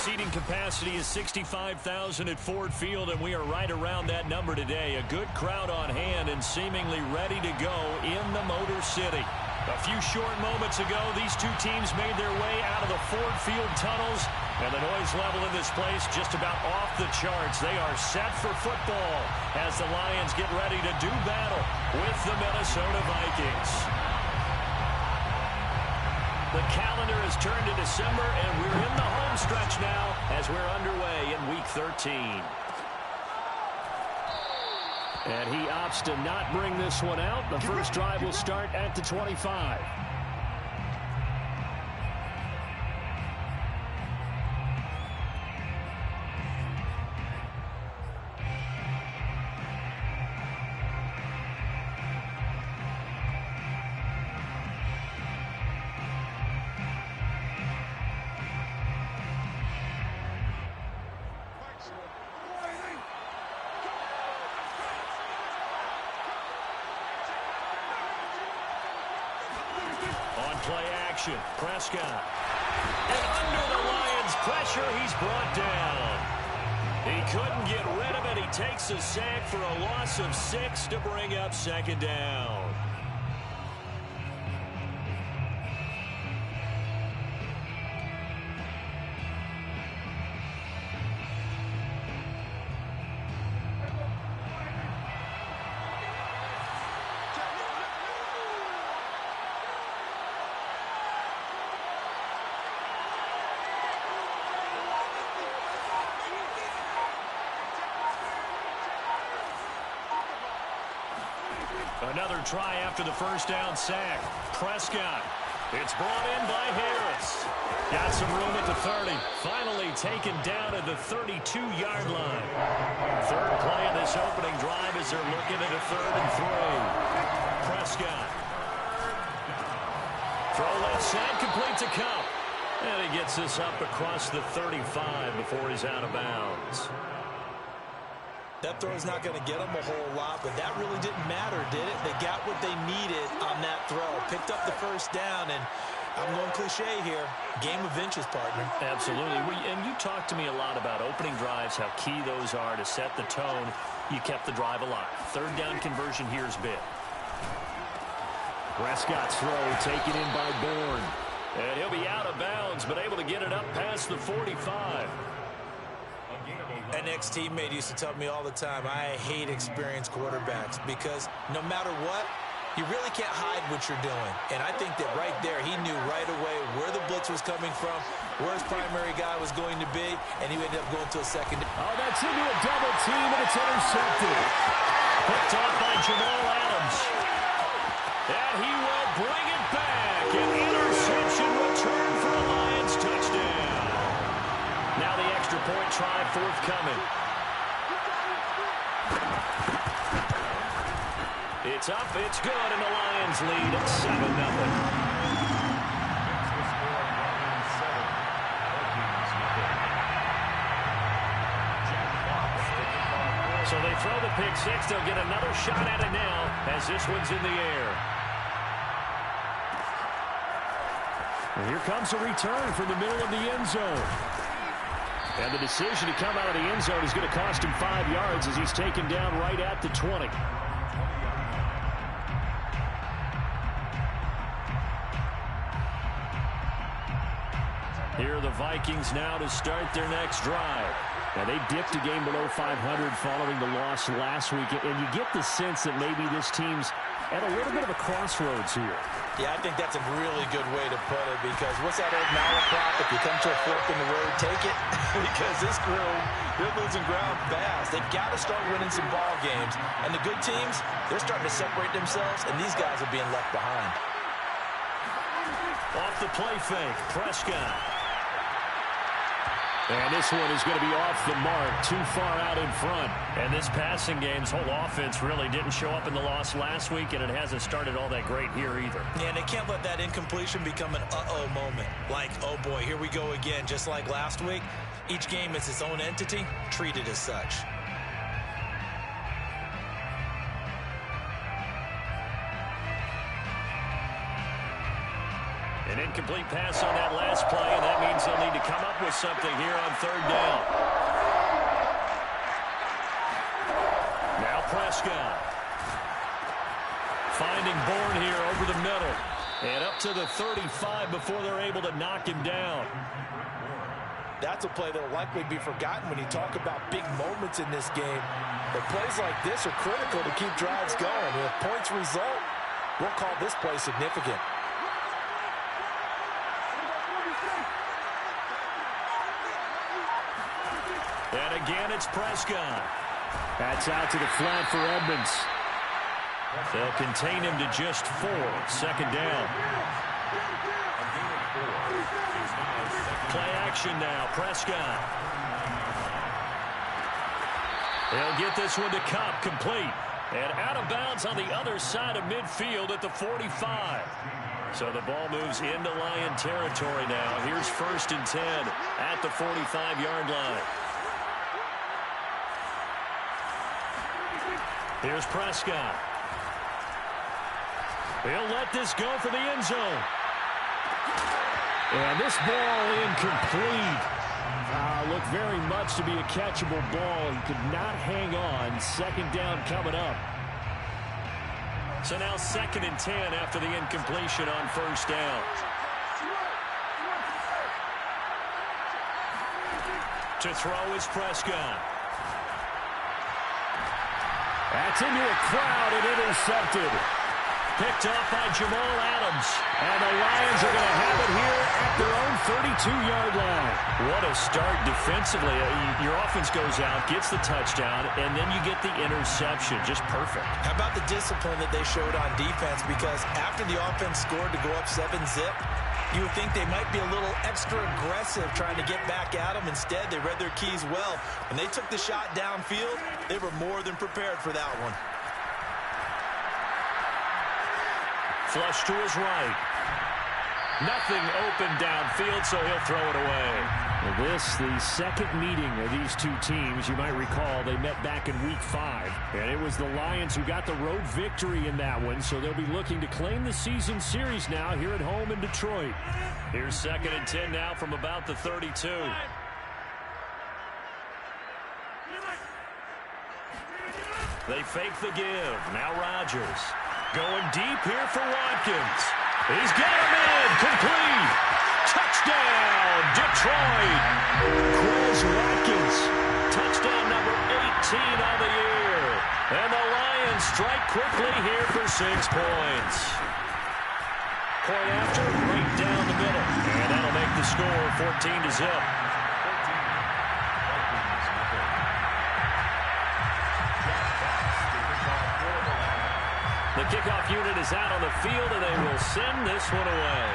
seating capacity is 65,000 at Ford Field, and we are right around that number today. A good crowd on hand and seemingly ready to go in the Motor City. A few short moments ago, these two teams made their way out of the Ford Field tunnels, and the noise level in this place just about off the charts. They are set for football as the Lions get ready to do battle with the Minnesota Vikings. The calendar has turned to December, and we're in the home stretch now as we're underway in Week 13. And he opts to not bring this one out. The first drive will start at the 25. Play action. Prescott. And under the Lions' pressure, he's brought down. He couldn't get rid of it. He takes a sack for a loss of 6 to bring up second down. Another try after the first down sack. Prescott. It's brought in by Harris. Got some room at the 30. Finally taken down at the 32-yard line. Third play of this opening drive as they're looking at a 3rd and 3. Prescott. Throw left side, complete to Cup. And he gets this up across the 35 before he's out of bounds. That throw is not going to get them a whole lot, but that really didn't matter, did it? They got what they needed on that throw. Picked up the first down, and I'm going cliche here. Game of inches, partner. Absolutely. And you talked to me a lot about opening drives, how key those are to set the tone. You kept the drive alive. 3rd down conversion here is big. Prescott's throw taken in by Bourne. And he'll be out of bounds, but able to get it up past the 45. An ex-teammate used to tell me all the time, I hate experienced quarterbacks because no matter what, you really can't hide what you're doing. And I think that right there, he knew right away where the blitz was coming from, where his primary guy was going to be, and he ended up going to a second. Oh, that's into a double team, and it's intercepted. Picked off by Jamal Adams. And he will bring it back. An interception return for a Lions touchdown. Now the extra point try forthcoming. It's up, it's good, and the Lions lead at 7-0. So they throw the pick six. They'll get another shot at it now as this one's in the air. And here comes a return from the middle of the end zone. And the decision to come out of the end zone is going to cost him 5 yards as he's taken down right at the 20. Here are the Vikings now to start their next drive. Now, they dipped a game below 500 following the loss last week, and you get the sense that maybe this team's at a little bit of a crossroads here. Yeah, I think that's a really good way to put it because what's that old malaprop? If you come to a fork in the road, take it because this crew, they're losing ground fast. They've got to start winning some ball games. And the good teams, they're starting to separate themselves, and these guys are being left behind. Off the play fake, Prescott. And this one is going to be off the mark, too far out in front. And this passing game's whole offense really didn't show up in the loss last week, and it hasn't started all that great here either. Yeah, and they can't let that incompletion become an uh-oh moment. Like, oh boy, here we go again, just like last week. Each game is its own entity, treated as such. An incomplete pass on that last play, and that means they'll need to come up with something here on third down. Now Prescott. Finding Bourne here over the middle. And up to the 35 before they're able to knock him down. That's a play that will likely be forgotten when you talk about big moments in this game. But plays like this are critical to keep drives going. And if points result, we'll call this play significant. And again, it's Prescott. That's out to the flat for Edmonds. They'll contain him to just 4. Second down. Play action now. Prescott. They'll get this one to Cup, complete. And out of bounds on the other side of midfield at the 45. So the ball moves into Lion territory now. Here's 1st and 10 at the 45-yard line. Here's Prescott. He'll let this go for the end zone. And this ball incomplete. Looked very much to be a catchable ball. He could not hang on. Second down coming up. So now 2nd and 10 after the incompletion on 1st down. To throw is Prescott. That's into a crowd and intercepted. Picked off by Jamal Adams. And the Lions are going to have it here at their own 32-yard line. What a start defensively. Your offense goes out, gets the touchdown, and then you get the interception. Just perfect. How about the discipline that they showed on defense? Because after the offense scored to go up 7-zip, you would think they might be a little extra aggressive trying to get back at them. Instead, they read their keys well. When they took the shot downfield, they were more than prepared for that one. Flush to his right. Nothing open downfield, so he'll throw it away. Well, this, the second meeting of these two teams. You might recall they met back in Week 5. And it was the Lions who got the road victory in that one, so they'll be looking to claim the season series now here at home in Detroit. Here's 2nd and 10 now from about the 32. They fake the give. Now Rodgers. Going deep here for Watkins. He's got him in. Complete. Touchdown, Detroit. Chris Watkins. Touchdown number 18 on the year. And the Lions strike quickly here for 6 points. Point after, right down the middle. And that'll make the score 14-0. The kickoff unit is out on the field, and they will send this one away.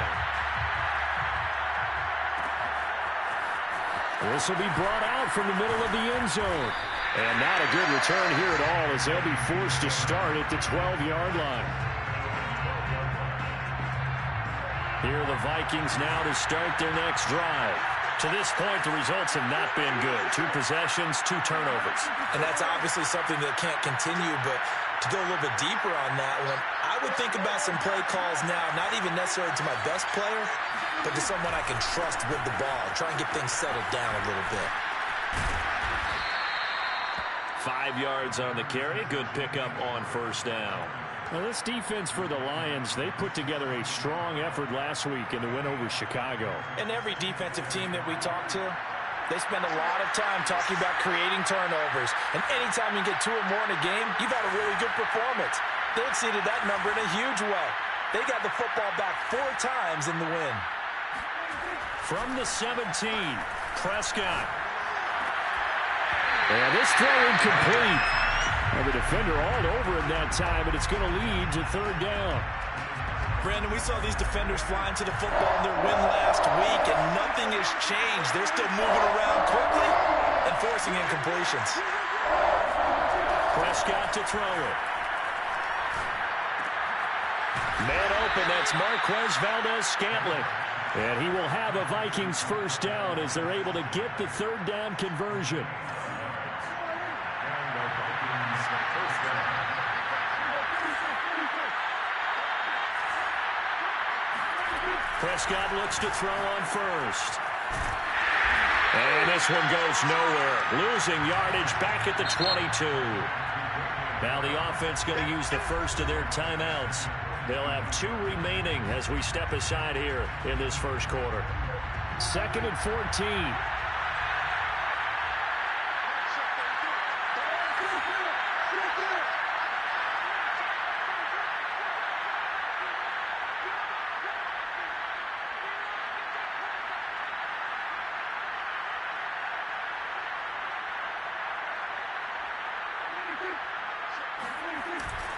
This will be brought out from the middle of the end zone. And not a good return here at all, as they'll be forced to start at the 12-yard line. Here are the Vikings now to start their next drive. To this point, the results have not been good. 2 possessions, 2 turnovers. And that's obviously something that can't continue, but to go a little bit deeper on that one, I would think about some play calls now, not even necessarily to my best player, but to someone I can trust with the ball. Try and get things settled down a little bit. 5 yards on the carry. Good pickup on 1st down. Now, this defense for the Lions, they put together a strong effort last week in the win over Chicago. And every defensive team that we talk to, they spend a lot of time talking about creating turnovers. And anytime you get 2 or more in a game, you've had a really good performance. They exceeded that number in a huge way. They got the football back 4 times in the win. From the 17, Prescott. And this throw incomplete. And the defender all over him that time, and it's going to lead to 3rd down. Brandon, we saw these defenders flying to the football in their win last week, and nothing has changed. They're still moving around quickly and forcing incompletions. Prescott to throw it. Man open, that's Marquez Valdez-Scantling. And he will have a Vikings 1st down as they're able to get the 3rd down conversion. Prescott looks to throw on first. And this one goes nowhere. Losing yardage back at the 22. Now the offense going to use the first of their timeouts. They'll have 2 remaining as we step aside here in this first quarter. 2nd and 14.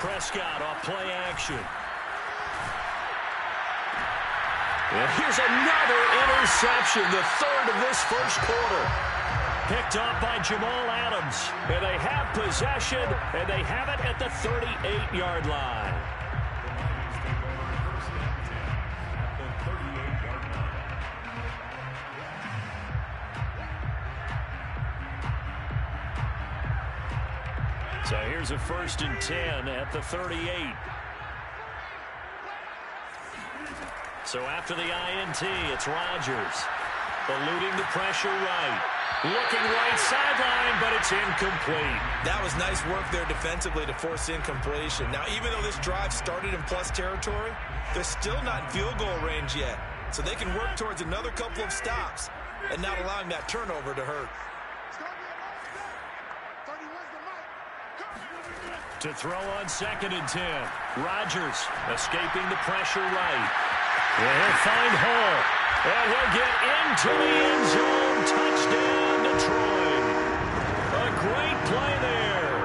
Prescott off play action. And here's another interception, the 3rd of this first quarter. Picked up by Jamal Adams. And they have possession, and they have it at the 38-yard line. So here's a 1st and 10 at the 38. So after the INT, it's Rodgers. Eluding the pressure right. Looking right sideline, but it's incomplete. That was nice work there defensively to force incompletion. Now, even though this drive started in plus territory, they're still not in field goal range yet. So they can work towards another couple of stops and not allowing that turnover to hurt. To throw on 2nd and 10. Rodgers escaping the pressure right. And he'll find Hall. And he'll get into the end zone. Touchdown, Detroit. A great play there.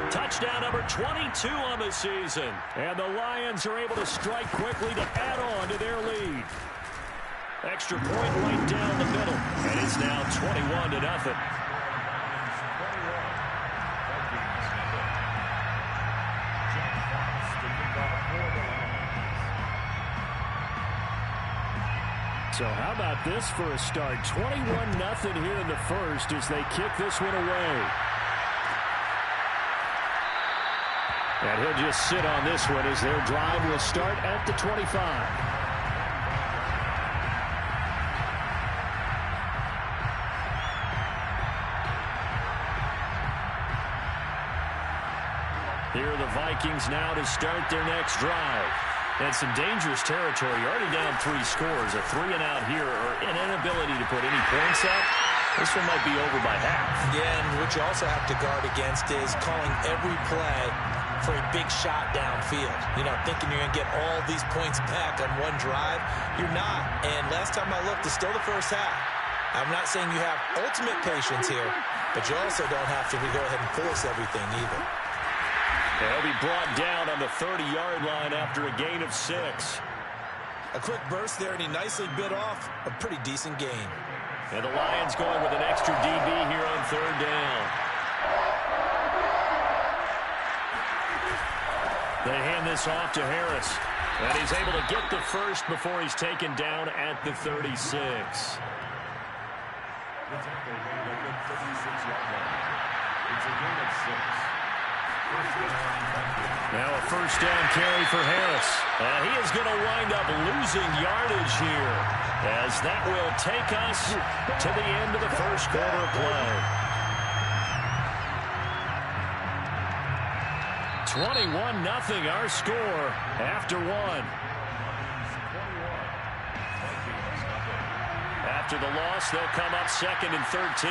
Touchdown number 22 on the season. And the Lions are able to strike quickly to add on to their lead. Extra point right down the middle. And it's now 21-0. So how about this for a start? 21-0 here in the first as they kick this one away. And he'll just sit on this one as their drive will start at the 25. Here are the Vikings now to start their next drive. And some dangerous territory. You're already down 3 scores. A 3-and-out here or an inability to put any points up. This one might be over by half. Yeah, and what you also have to guard against is calling every play for a big shot downfield. You know, thinking you're going to get all these points back on one drive. You're not. And last time I looked, it's still the first half. I'm not saying you have ultimate patience here, but you also don't have to go ahead and force everything either. He'll be brought down on the 30-yard line after a gain of 6. A quick burst there, and he nicely bit off a pretty decent gain. And the Lions going with an extra DB here on 3rd down. They hand this off to Harris. And he's able to get the first before he's taken down at the 36. It's a gain of 6. Now a 1st down carry for Harris. And he is going to wind up losing yardage here as that will take us to the end of the first quarter of play. 21-0 our score after 1. After the loss, they'll come up 2nd and 13.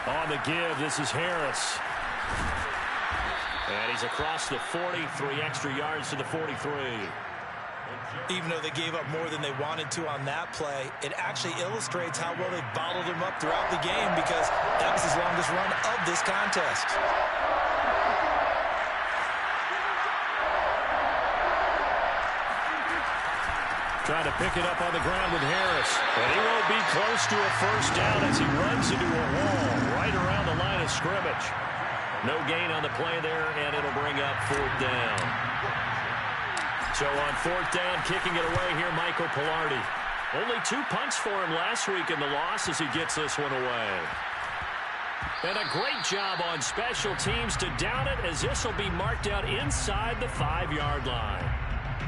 On the give, this is Harris. And he's across the 40, 3 extra yards to the 43. Even though they gave up more than they wanted to on that play, it actually illustrates how well they bottled him up throughout the game because that was his longest run of this contest. Trying to pick it up on the ground with Harris. And he won't be close to a 1st down as he runs into a wall right around the line of scrimmage. No gain on the play there, and it'll bring up 4th down. So on 4th down, kicking it away here, Michael Pilardi. Only 2 punts for him last week in the loss as he gets this one away. And a great job on special teams to down it, as this will be marked out inside the 5-yard line.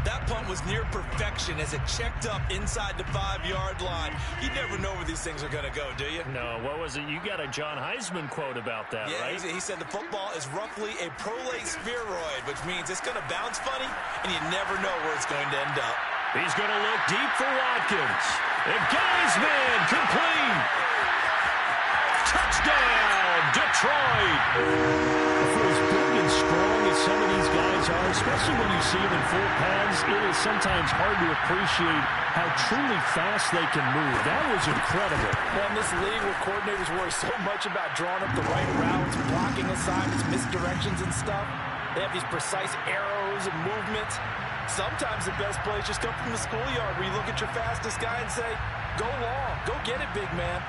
That punt was near perfection as it checked up inside the 5-yard line. You never know where these things are going to go, do you? No, what was it? You got a John Heisman quote about that, yeah, right? He said the football is roughly a prolate spheroid, which means it's going to bounce funny, and you never know where it's going to end up. He's going to look deep for Watkins. And Geisman complete. Touchdown, Detroit. For as big and strong as some of these guys are, especially when you see them in full pads, it is sometimes hard to appreciate how truly fast they can move. That was incredible. Well, in this league where coordinators worry so much about drawing up the right routes, blocking assignments, misdirections and stuff, they have these precise arrows and movements. Sometimes the best plays just come from the schoolyard where you look at your fastest guy and say, go long, go get it, big man.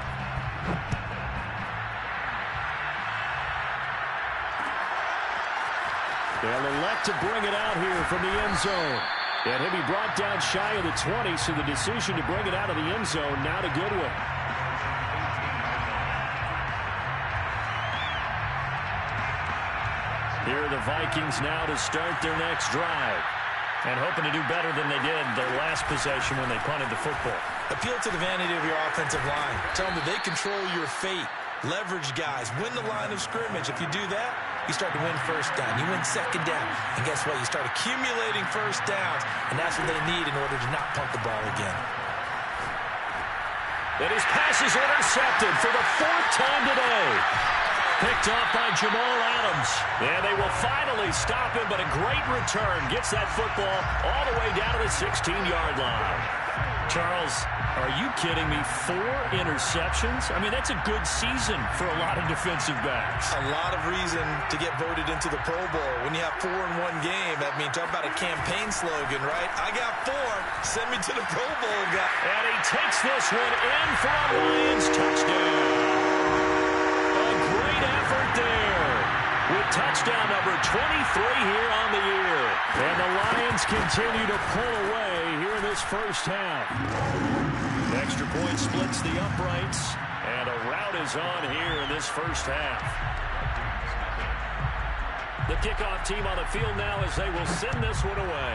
They'll elect to bring it out here from the end zone. And he'll be brought down shy of the 20, so the decision to bring it out of the end zone now to Goodwin. Here are the Vikings now to start their next drive. And hoping to do better than they did their last possession when they punted the football. Appeal to the vanity of your offensive line. Tell them that they control your fate. Leverage guys. Win the line of scrimmage. If you do that, you start to win first down. You win second down. And guess what? You start accumulating first downs. And that's what they need in order to not punt the ball again. And his pass is intercepted for the 4th time today. Picked off by Jamal Adams. And they will finally stop him, but a great return. Gets that football all the way down to the 16-yard line. Charles, are you kidding me? 4 interceptions? I mean, that's a good season for a lot of defensive backs. A lot of reason to get voted into the Pro Bowl. When you have 4 in one game, I mean, talk about a campaign slogan, right? I got 4. Send me to the Pro Bowl, guy. And he takes this one in for a Lions touchdown. There with touchdown number 23 here on the year. And the Lions continue to pull away here in this first half. Extra point splits the uprights, and a rout is on here in this first half. The kickoff team on the field now as they will send this one away.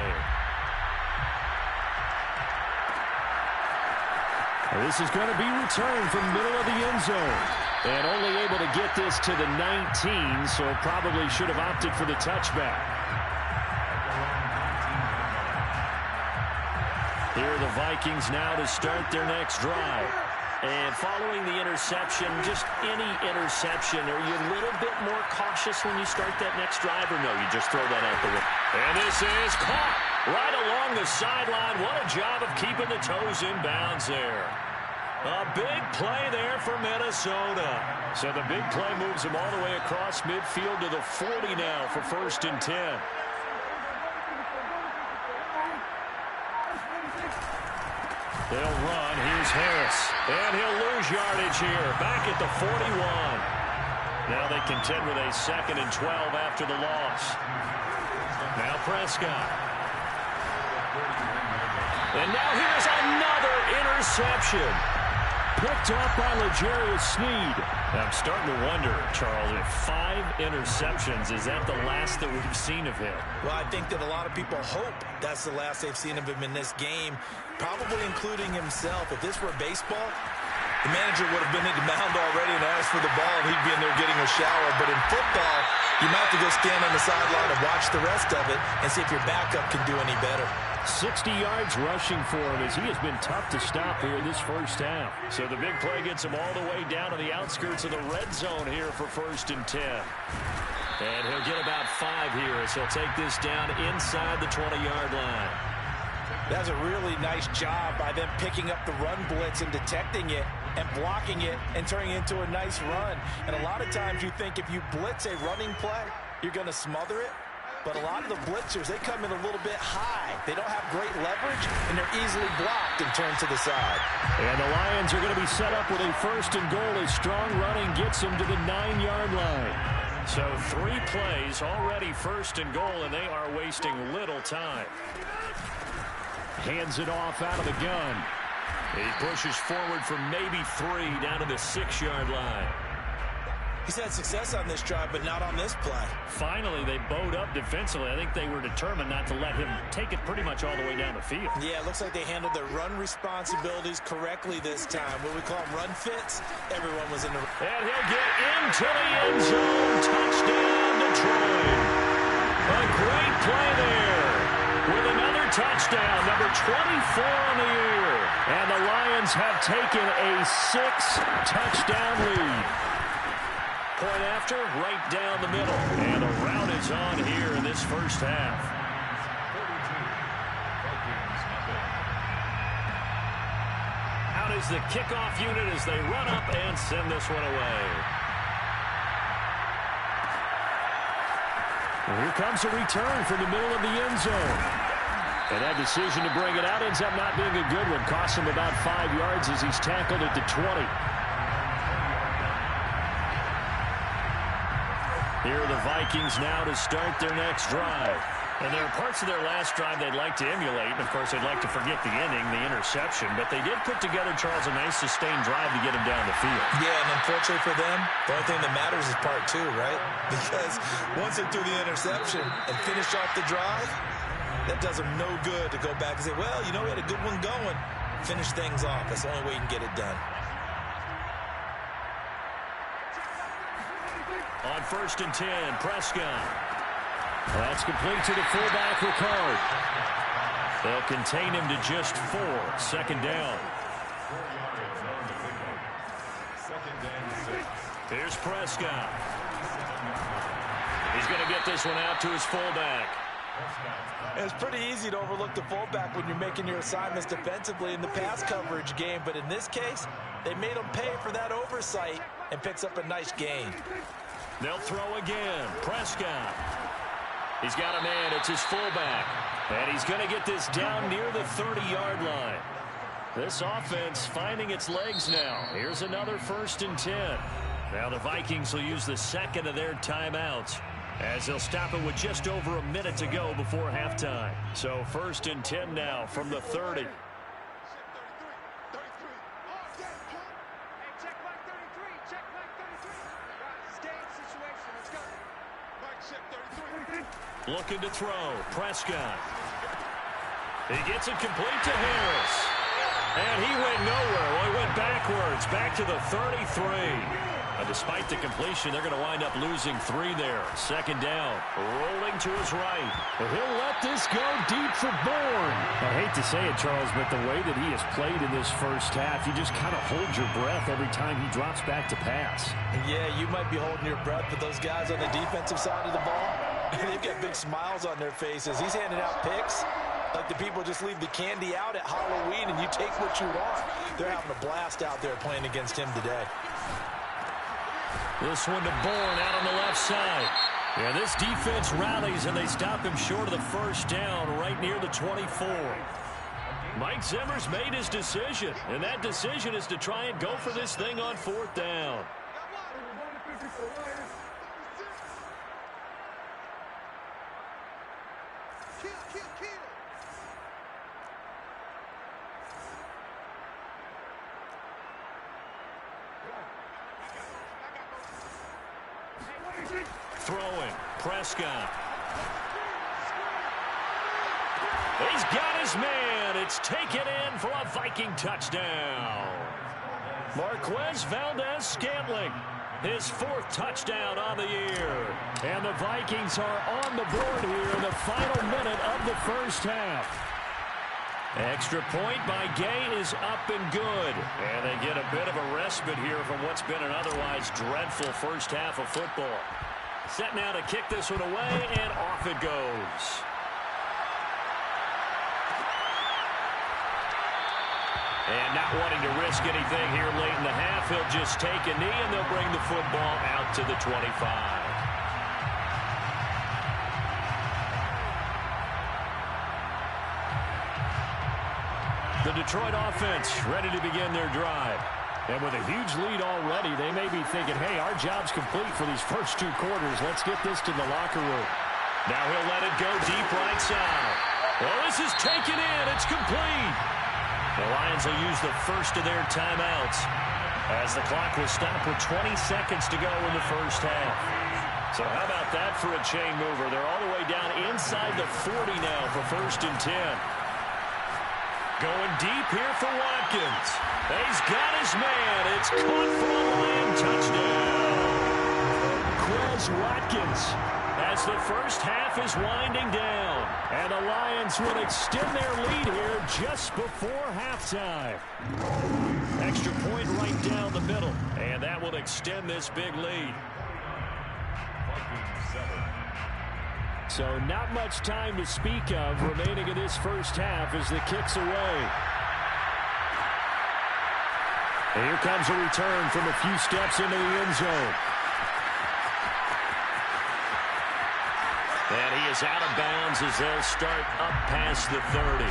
This is going to be returned from middle of the end zone. And only able to get this to the 19, so probably should have opted for the touchback. Here are the Vikings now to start their next drive. And following the interception, just any interception, are you a little bit more cautious when you start that next drive, or no, you just throw that out the window? And this is caught right along the sideline. What a job of keeping the toes in bounds there. A big play there for Minnesota. So the big play moves them all the way across midfield to the 40 now for 1st and 10. They'll run. Here's Harris. And he'll lose yardage here. Back at the 41. Now they contend with a 2nd and 12 after the loss. Now Prescott. And now here's another interception. Picked off by L'Jarius Sneed. I'm starting to wonder, Charles, if 5 interceptions, is that the last that we've seen of him? Well, I think that a lot of people hope that's the last they've seen of him in this game, probably including himself. If this were baseball, the manager would have been at the mound already and asked for the ball, and he'd be in there getting a shower. But in football, you might have to go stand on the sideline and watch the rest of it and see if your backup can do any better. 60 yards rushing for him as he has been tough to stop here in this first half. So the big play gets him all the way down to the outskirts of the red zone here for 1st and 10. And he'll get about 5 here as he'll take this down inside the 20-yard line. That's a really nice job by them picking up the run blitz and detecting it and blocking it and turning it into a nice run. And a lot of times you think if you blitz a running play, you're going to smother it. But a lot of the blitzers, they come in a little bit high. They don't have great leverage, and they're easily blocked and turned to the side. And the Lions are going to be set up with a 1st and goal as strong running gets them to the 9-yard line. So 3 plays already 1st and goal, and they are wasting little time. Hands it off out of the gun. He pushes forward for maybe 3 down to the 6-yard line. He's had success on this drive, but not on this play. Finally, they bowed up defensively. I think they were determined not to let him take it pretty much all the way down the field. Yeah, it looks like they handled their run responsibilities correctly this time. What we call them run fits, everyone was in the... And he'll get into the end zone. Touchdown, Detroit. A great play there with another touchdown, number 24 on the year. And the Lions have taken a 6-touchdown lead. Point after, right down the middle. And the rout is on here in this first half. Out is the kickoff unit as they run up and send this one away. And here comes a return from the middle of the end zone. And that decision to bring it out ends up not being a good one. Costs him about 5 yards as he's tackled at the 20. Here are the Vikings now to start their next drive. And there are parts of their last drive they'd like to emulate. And, of course, they'd like to forget the ending, the interception. But they did put together, Charles, a nice sustained drive to get him down the field. Yeah, and unfortunately for them, the only thing that matters is part 2, right? Because once they threw the interception and finished off the drive, that does them no good to go back and say, well, you know, we had a good one going. Finish things off. That's the only way you can get it done. On 1st and 10, Prescott. That's complete to the fullback, Ricard. They'll contain him to just 4. Second down. Here's Prescott. He's going to get this one out to his fullback. It's pretty easy to overlook the fullback when you're making your assignments defensively in the pass coverage game. But in this case, they made him pay for that oversight and picks up a nice gain. They'll throw again. Prescott. He's got a man. It's his fullback. And he's going to get this down near the 30-yard line. This offense finding its legs now. Here's another 1st and 10. Now the Vikings will use the second of their timeouts as they'll stop it with just over a minute to go before halftime. So 1st and 10 now from the 30. Looking to throw. Prescott. He gets it complete to Harris. And he went nowhere. Well, he went backwards. Back to the 33. Despite the completion, they're going to wind up losing 3 there. Second down. Rolling to his right. But he'll let this go deep for Bourne. I hate to say it, Charles, but the way that he has played in this first half, you just kind of hold your breath every time he drops back to pass. Yeah, you might be holding your breath, but those guys on the defensive side of the ball, they've got big smiles on their faces. He's handing out picks like the people just leave the candy out at Halloween and you take what you want. They're having a blast out there playing against him today. This one to Bourne out on the left side. Yeah, this defense rallies and they stop him short of the first down right near the 24. Mike Zimmer's made his decision, and that decision is to try and go for this thing on 4th down. Throwing. Prescott. He's got his man. It's taken in for a Viking touchdown. Marquez Valdez-Scantling, his 4th touchdown on the year. And the Vikings are on the board here in the final minute of the first half. Extra point by Gay is up and good. And they get a bit of a respite here from what's been an otherwise dreadful first half of football. Set now to kick this one away, and off it goes. And not wanting to risk anything here late in the half, he'll just take a knee, and they'll bring the football out to the 25. The Detroit offense ready to begin their drive. And with a huge lead already, they may be thinking, hey, our job's complete for these first 2 quarters. Let's get this to the locker room. Now he'll let it go deep right side. Well, this is taken in. It's complete. The Lions will use the first of their timeouts. as the clock will stop with 20 seconds to go in the first half. So how about that for a chain mover? They're all the way down inside the 40 now for 1st and 10. Going deep here for Watkins. He's got his man. It's caught for a Lion touchdown. Quez Watkins as the first half is winding down. And the Lions will extend their lead here just before halftime. Extra point right down the middle. And that will extend this big lead. So not much time to speak of remaining in this first half as the kick's away. And here comes a return from a few steps into the end zone. And he is out of bounds as they'll start up past the 30.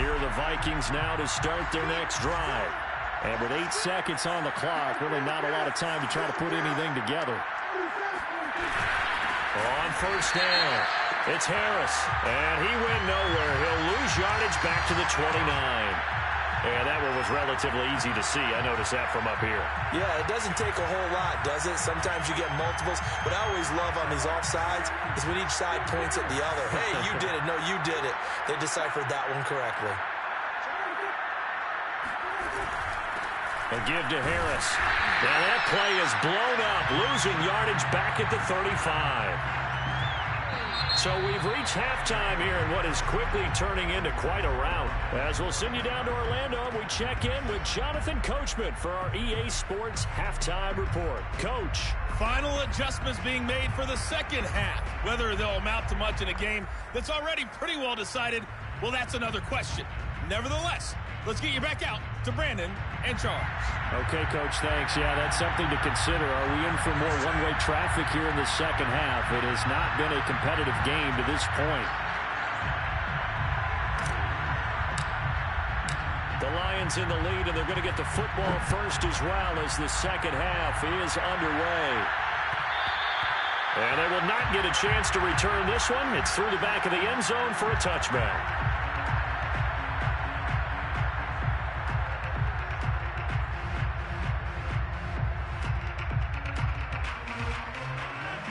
Here are the Vikings now to start their next drive. And with 8 seconds on the clock, really not a lot of time to try to put anything together. On first down, it's Harris. And he went nowhere. He'll lose yardage back to the 29. And that one was relatively easy to see. I noticed that from up here. Yeah, it doesn't take a whole lot, does it? Sometimes you get multiples. What I always love on these offsides is when each side points at the other. Hey, you did it. No, you did it. They deciphered that one correctly. A give to Harris. Now that play is blown up, losing yardage back at the 35. So we've reached halftime here in what is quickly turning into quite a rout. As we'll send you down to Orlando, we check in with Jonathan Coachman for our EA Sports Halftime Report. Coach. Final adjustments being made for the second half. Whether they'll amount to much in a game that's already pretty well decided, well, that's another question. Nevertheless, let's get you back out to Brandon and Charles. Okay, Coach, thanks. Yeah, that's something to consider. Are we in for more one-way traffic here in the second half? It has not been a competitive game to this point. The Lions in the lead, and they're going to get the football first as well as the second half is underway. And they will not get a chance to return this one. It's through the back of the end zone for a touchback.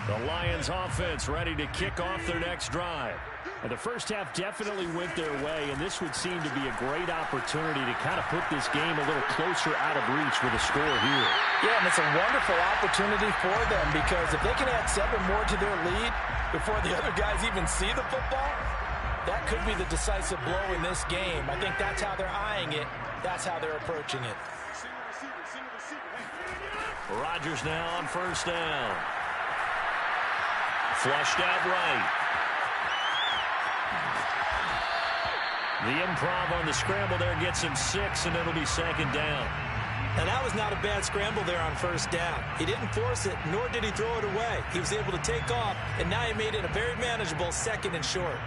The Lions offense ready to kick off their next drive. And the first half definitely went their way, and this would seem to be a great opportunity to kind of put this game a little closer out of reach with a score here. Yeah, and it's a wonderful opportunity for them because if they can add 7 more to their lead before the other guys even see the football, that could be the decisive blow in this game. I think that's how they're eyeing it. That's how they're approaching it. Rodgers now on first down. Flushed out right. The improv on the scramble there gets him 6, and it'll be second down. And that was not a bad scramble there on first down. He didn't force it, nor did he throw it away. He was able to take off, and now he made it a very manageable 2nd and short.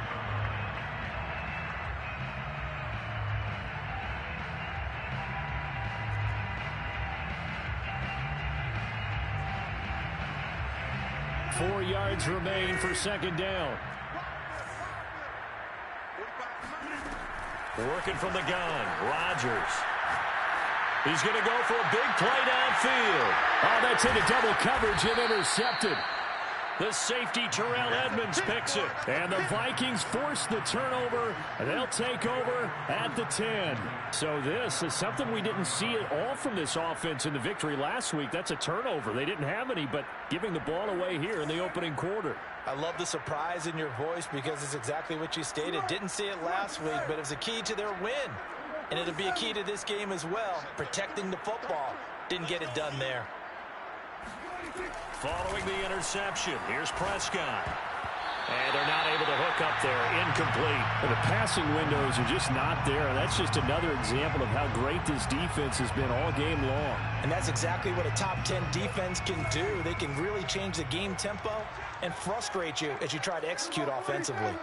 Four yards remain for second down. Working from the gun, Rodgers. He's going to go for a big play downfield. Oh, that's into double coverage and intercepted. The safety, Terrell Edmonds, picks it. And the Vikings force the turnover, and they'll take over at the 10. So this is something we didn't see at all from this offense in the victory last week. That's a turnover. They didn't have any, but giving the ball away here in the opening quarter. I love the surprise in your voice because it's exactly what you stated. Didn't see it last week, but it was a key to their win. And it'll be a key to this game as well, protecting the football. Didn't get it done there. Following the interception, here's Prescott. And they're not able to hook up there. Incomplete. And the passing windows are just not there. And that's just another example of how great this defense has been all game long. And that's exactly what a top 10 defense can do. They can really change the game tempo and frustrate you as you try to execute offensively.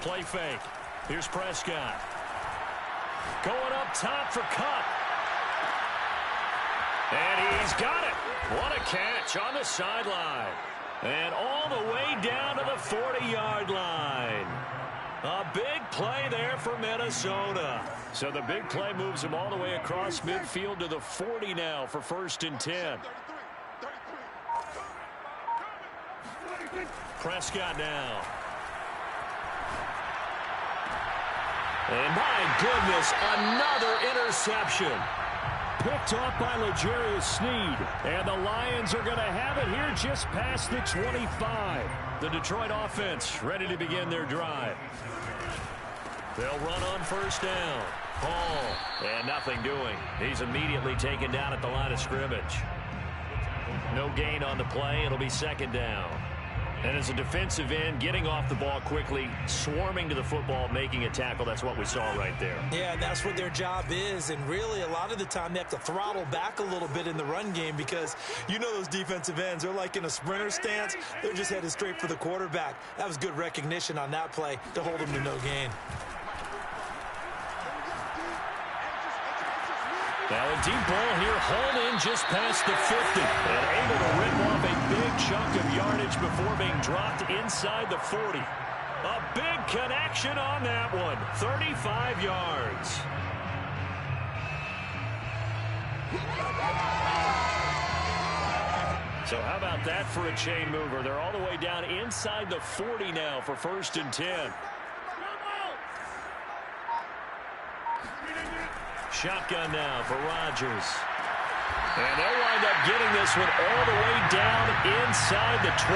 Play fake. Here's Prescott. Going up top for Cup. And he's got it. What a catch on the sideline. And all the way down to the 40-yard line. A big play there for Minnesota. So the big play moves them all the way across midfield to the 40 now for 1st and 10. Prescott now. And my goodness, another interception. Picked off by L'Jarius Sneed. And the Lions are going to have it here just past the 25. The Detroit offense ready to begin their drive. They'll run on 1st down. Hall. And nothing doing. He's immediately taken down at the line of scrimmage. No gain on the play. It'll be 2nd down. And as a defensive end, getting off the ball quickly, swarming to the football, making a tackle, that's what we saw right there. Yeah, and that's what their job is. And really, a lot of the time, they have to throttle back a little bit in the run game because you know those defensive ends, they're like in a sprinter stance. They're just headed straight for the quarterback. That was good recognition on that play to hold them to no gain. Now a deep ball here, hauled in just past the 50. And able to rip off a big chunk of yardage before being dropped inside the 40. A big connection on that one. 35 yards. So how about that for a chain mover? They're all the way down inside the 40 now for 1st and 10. Shotgun now for Rodgers. And they'll wind up getting this one all the way down inside the 20.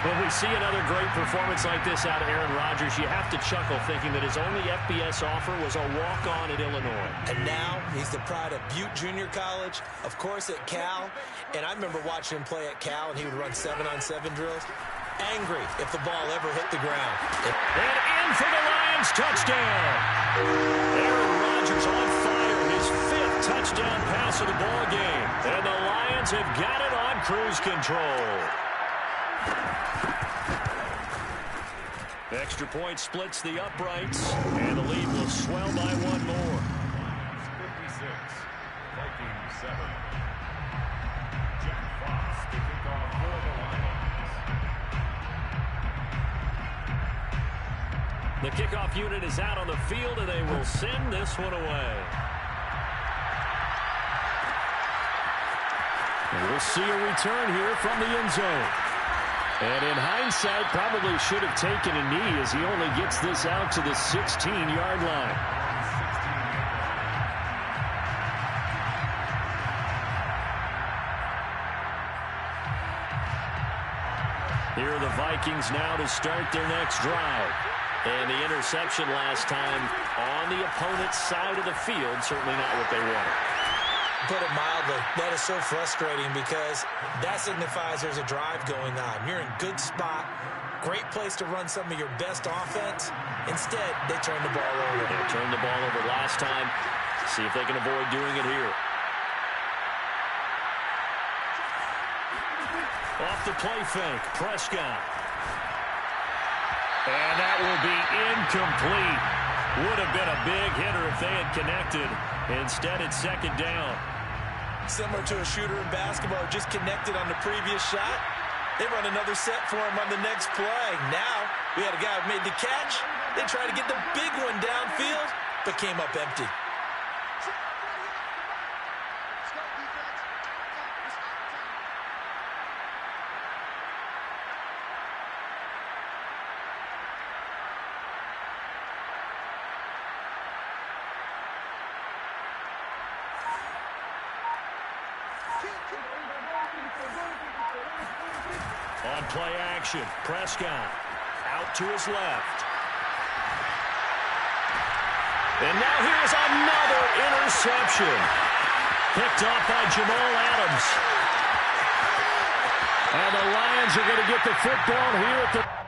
When we see another great performance like this out of Aaron Rodgers, you have to chuckle thinking that his only FBS offer was a walk-on at Illinois. And now he's the pride of Butte Junior College, of course at Cal. And I remember watching him play at Cal, and he would run 7-on-7 drills. Angry if the ball ever hit the ground. And in for the Lions touchdown. Aaron Rodgers on fire, his 5th touchdown pass of the ball game. And the Lions have got it on cruise control. Extra point splits the uprights, and the lead will swell by 1 more. 56, Vikings 7. Jack Fox to kick off for the Lions. The kickoff unit is out on the field, and they will send this one away. And we'll see a return here from the end zone. And in hindsight, probably should have taken a knee as he only gets this out to the 16-yard line. Here are the Vikings now to start their next drive. And the interception last time on the opponent's side of the field, certainly not what they wanted. Put it mildly, that is so frustrating because that signifies there's a drive going on. You're in good spot, great place to run some of your best offense. Instead, they turn the ball over. They turned the ball over last time. See if they can avoid doing it here. Off the play fake, Prescott. And that will be incomplete. Would have been a big hitter if they had connected. Instead, it's 2nd down. Similar to a shooter in basketball, just connected on the previous shot. They run another set for him on the next play. Now, we had a guy who made the catch. They tried to get the big one downfield, but came up empty. On play action, Prescott out to his left. And now here's another interception. Picked off by Jamal Adams. And the Lions are going to get the football here at the